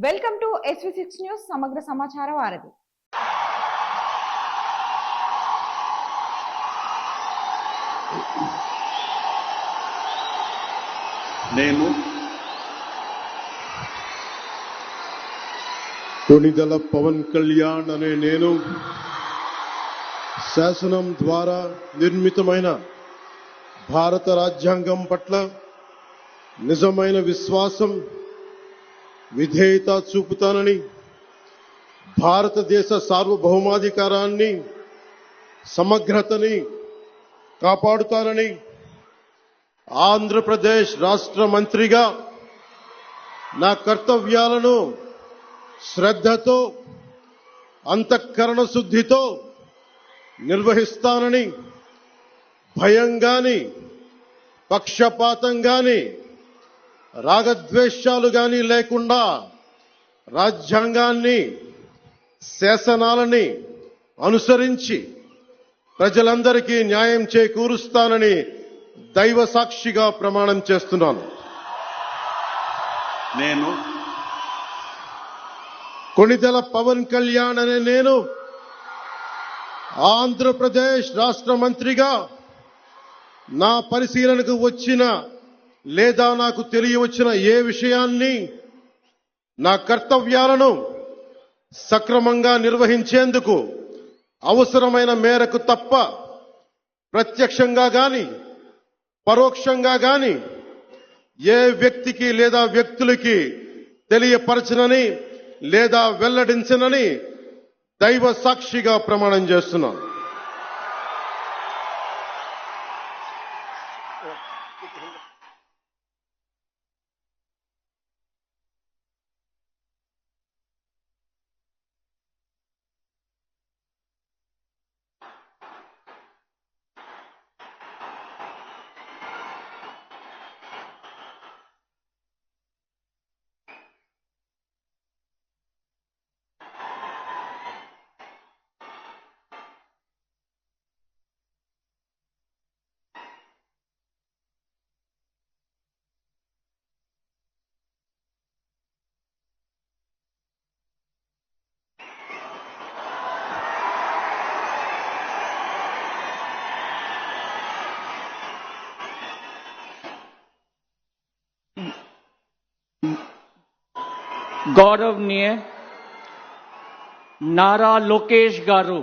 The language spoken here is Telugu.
వెల్కమ్ టు SV6 న్యూస్ సమగ్ర సమాచార వారధి. నేను కొణిదెల పవన్ కళ్యాణ్ అనే నేను శాసనం ద్వారా నిర్మితమైన భారత రాజ్యాంగం పట్ల నిజమైన విశ్వాసం విధేయత చూపుతానని, భారతదేశ సార్వభౌమాధికారాన్ని సమగ్రతని కాపాడుతానని, ఆంధ్రప్రదేశ్ రాష్ట్ర మంత్రిగా నా కర్తవ్యాలను శ్రద్ధతో అంతఃకరణ శుద్ధితో నిర్వహిస్తానని, భయం గాని పక్షపాతం గాని రాగద్వేషాలు గాని లేకుండా రాజ్యాంగాన్ని శాసనాలని అనుసరించి ప్రజలందరికీ న్యాయం చేకూరుస్తానని దైవ సాక్షిగా ప్రమాణం చేస్తున్నాను. నేను కొణిదెల పవన్ కళ్యాణ్ అనే నేను ఆంధ్రప్రదేశ్ రాష్ట్ర మంత్రిగా నా పరిశీలనకు వచ్చిన లేదా నాకు తెలియవచ్చిన ఏ విషయాన్ని నా కర్తవ్యాలను సక్రమంగా నిర్వహించేందుకు అవసరమైన మేరకు తప్ప ప్రత్యక్షంగా గాని పరోక్షంగా గాని ఏ వ్యక్తికి లేదా వ్యక్తులకి తెలియపరచనని లేదా వెల్లడించనని దైవ సాక్షిగా ప్రమాణం చేస్తున్నాను. गौरवनीय नारा लोकेश गारू